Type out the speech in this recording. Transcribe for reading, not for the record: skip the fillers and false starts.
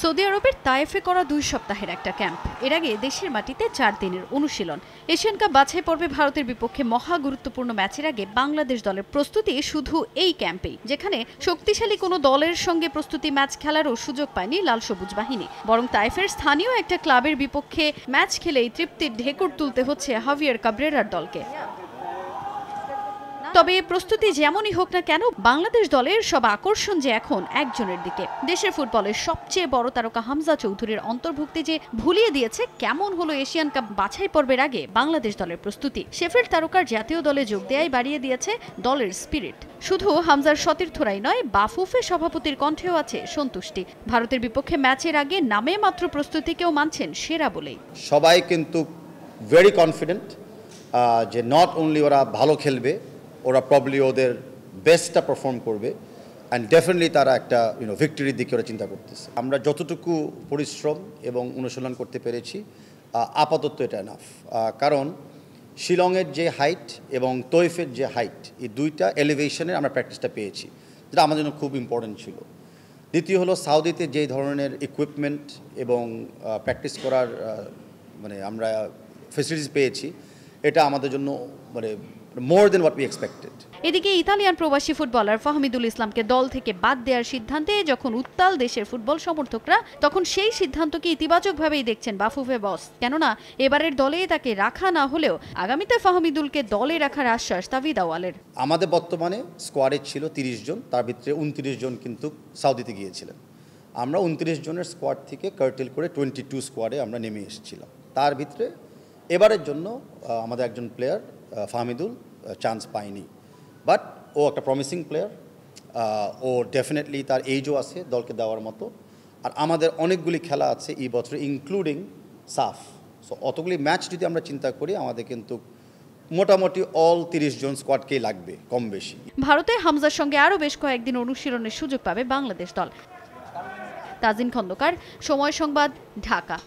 Saudi আরবের তায়েফে করা 2 সপ্তাহের একটা ক্যাম্প। এর আগে দেশের মাটিতে 4 দিনের অনুশীলন। এশিয়ান কাপ বাছাই পর্বে ভারতের বিপক্ষে মহা গুরুত্বপূর্ণ ম্যাচের আগে বাংলাদেশ দলের প্রস্তুতি শুধু এই ক্যাম্পেই, যেখানে শক্তিশালী কোনো দলের সঙ্গে প্রস্তুতি ম্যাচ খেলারও সুযোগ পায়নি লাল সবুজ বাহিনী। বরং তায়েফের স্থানীয় একটা ক্লাবের বিপক্ষে ম্যাচ খেলেই তৃপ্তির ঢেকুর তুলতে হচ্ছে হাভিয়ার কাবরেরার দলকে। তবে প্রস্তুতি যেমনই হোক না কেন, বাংলাদেশ দলের সব আকর্ষণ যে এখন একজনের দিকে। দেশের ফুটবলের সবচেয়ে বড় তারকা হামজা চৌধুরীর অন্তর্ভুক্তি যে ভুলিয়ে দিয়েছে কেমন হলো এশিয়ান কাপ বাছাই পর্বের আগে বাংলাদেশ দলের প্রস্তুতি। শেফিল্ড তারকার জাতীয় দলে যোগ দেয়াই বাড়িয়ে দিয়েছে দলের স্পিরিট। শুধু হামজার সতীর্থরাই নয়, বাফুফে সভাপতির কণ্ঠেও আছে সন্তুষ্টি। ভারতের বিপক্ষে ম্যাচের আগে নামে মাত্র প্রস্তুতিকেও মানছেন সেরা বলেই। সবাই কিন্তু ভেরি কনফিডেন্ট যে নট অনলি ওরা ভালো খেলবে, ওরা প্রবলি ওদের বেস্টটা পারফর্ম করবে অ্যান্ড ডেফিনেটলি তারা একটা ভিক্টরির দিকে ওরা চিন্তা করতেছে। আমরা যতটুকু পরিশ্রম এবং অনুশীলন করতে পেরেছি আপাতত এটা এনাফ। কারণ শিলংয়ের যে হাইট এবং তৈফের যে হাইট, এই দুইটা এলিভেশনের আমরা প্র্যাকটিসটা পেয়েছি, যেটা আমাদের জন্য খুব ইম্পর্টেন্ট ছিল। দ্বিতীয় হলো সাউদিতে যে ধরনের ইকুইপমেন্ট এবং প্র্যাকটিস করার আমরা ফেসিলিটিস পেয়েছি, এটা আমাদের জন্য more than what we expected. এদিকে ইতালিয়ান প্রবাসী ফুটবলার ফাহমিদুল ইসলামকে দল থেকে বাদ দেওয়ার সিদ্ধান্তে যখন উত্তাল দেশের ফুটবল সমর্থকরা, তখন সেই সিদ্ধান্তকে ইতিবাচকভাবেই দেখছেন বাফুফে বস। কেননা এবারের দলে তাকে রাখা না হলেও আগামীতে ফাহমিদুলকে দলে রাখার আশ্বাস তাভিদ আওয়ালের। আমাদের বর্তমানে স্কোয়াডে ছিল 30 জন, তার ভিতরে 29 জন কিন্তু সাউদিতে গিয়েছিলেন। আমরা 29 জনের স্কোয়াড থেকে কার্টেল করে 22 স্কোয়াডে আমরা নেমে এসেছিলাম। তার ভিতরে এবারের জন্য আমাদের একজন প্লেয়ার ফাহমিদুল চান্স পায়নি, বাট ও একটা প্রমিসিং প্লেয়ার। ও ডেফিনেটলি তার এইজও আছে দলকে দেওয়ার মতো। আর আমাদের অনেকগুলি খেলা আছে এই বছরে, ইনক্লুডিং সাফ। সো অতগুলি ম্যাচ যদি আমরা চিন্তা করি, আমাদের কিন্তু মোটামুটি অল 30 জন স্কোয়াডকেই লাগবে কম বেশি। ভারতে হামজার সঙ্গে আরও বেশ কয়েকদিন অনুশীলনের সুযোগ পাবে বাংলাদেশ দল। তাজিন খন্দকার, সময় সংবাদ, ঢাকা।